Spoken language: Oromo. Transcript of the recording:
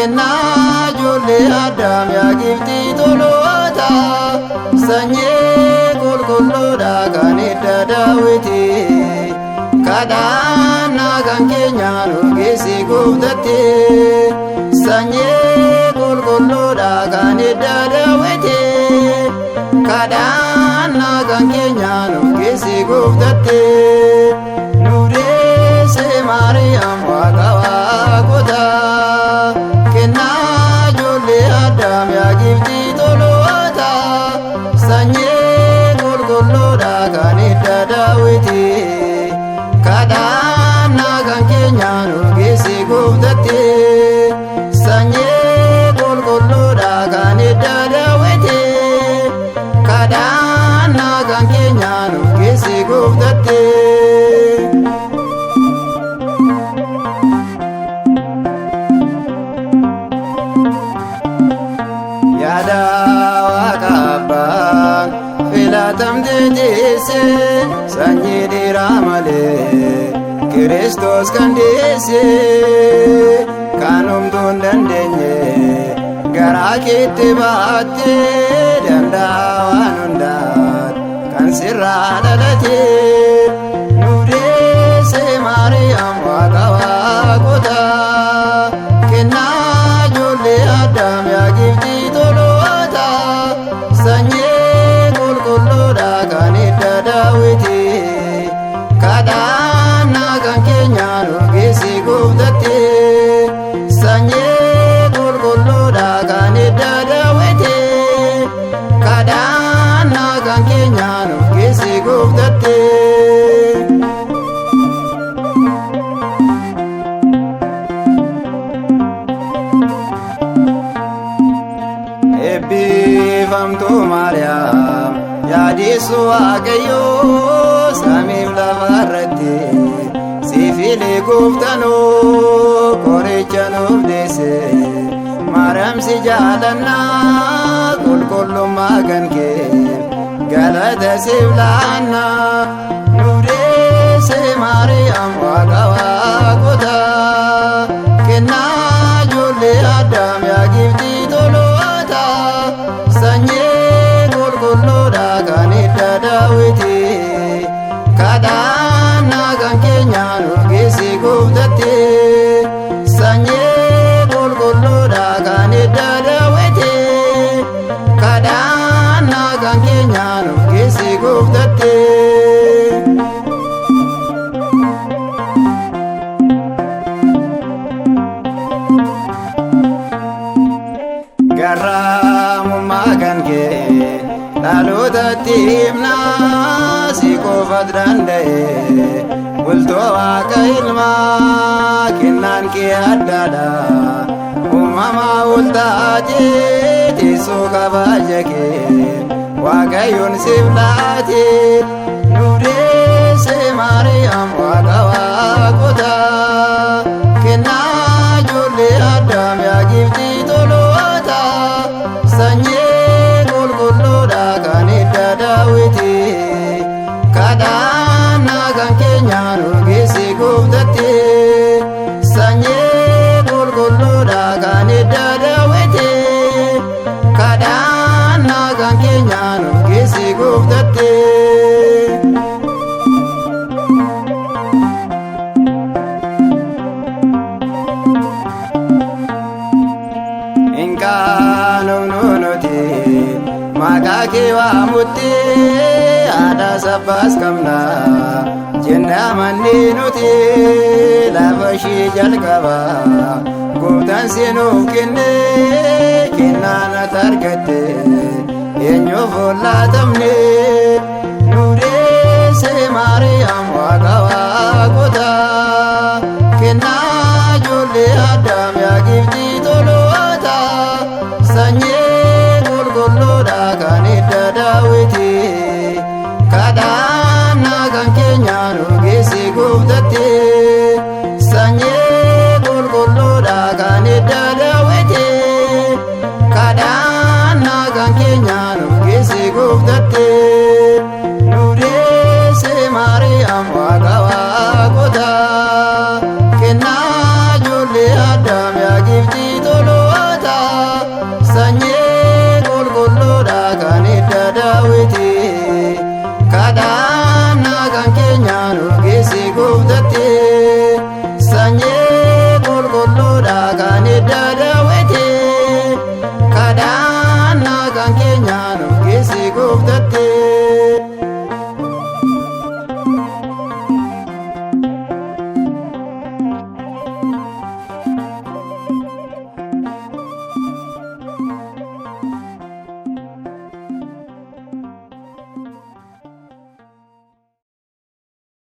kennaa ijoollee Addaam yaa giftii toloota sanyii qulqulluudha kan hidda Daawiti kadhannaa kan keenyaan ogeessi gooftatti sanyii qulqulluudha kan hidda Daawiti kadhannaa kan keenyaan ogeessi gooftatti nuudeesse Maariyaam waaqa waaqotaa kennaa ijoollee Addaam yaa giftii toloota sanyii qulqulluudha kan hidda Daawiti kadhannaa kan keenyaan ogeessi gooftatti sanyii qulqulluudha kan hidda Daawiti kadhannaa kan keenyaan ogeessi gooftatti yaada waaqa abbaan filatamtee teesse sanyii dhiiraa malee Kiristoos kan deesse kan homtuu hin dandeenye garaa keetti baatte danda'a waan hundaat kan sirraa dhalate nuudeesse Maariyaam waaqa waaqotaa kennaa ijoollee Addaam yaa giftii toloota sanyii qulqulluudha kan hidda Daawiti kadhannaa kan keenyaan ogeessi gooftatti sanyii qulqulluudha kan hidda Daawiti kadhannaa kan keenyaan ogeessi gooftatti eebbifamtuu Maariyaam yaadessu Waaqayyoo samiif lafa irratti siifilee gooftanoo qoricha nuuf deesse Maariyaam si jaalannaa qulqullummaa kan kee galata siif laannaa nuudeesse Maariyaam waaqa waaqotaa kennaa ijoollee Addaam yaa giftii toloota sanyii qulqulluudha kan hidda Daawiti kadhannaa kan keenyaan ogeessi gooftatti sanyii qulqulluudha kan hidda Daawiti kadhannaa kan keenyaan ogeessi gooftatti garraamummaa kan kee dhalootatti himnaa si qofat danda'e bultoo waaqa ilmaa kennaan kee addaadha uumamaa ol taatee teessoo kabaja kee Waaqayyoon siif laate nuudeesse Maariyaam waaqa waaqotaa kennaa ijoollee Addaam yaa giftii toloota sanyii qulqulluudha kan hidda Daawiti kadhannaa kan keenyaan ogeessi gooftatti sanyii qulqulluudha kan hidda Daawiti kadhannaa kan keenyaan ogeessi gooftatti nuti maqaa kee waamutti aadaa sabbaas qabna jenna amanne nuti lafa ishee jalqaba gooftaan si nuuf kenne kennaan ati argatte eenyuuf ol laatamne nuudeesse Maariyaam waaqa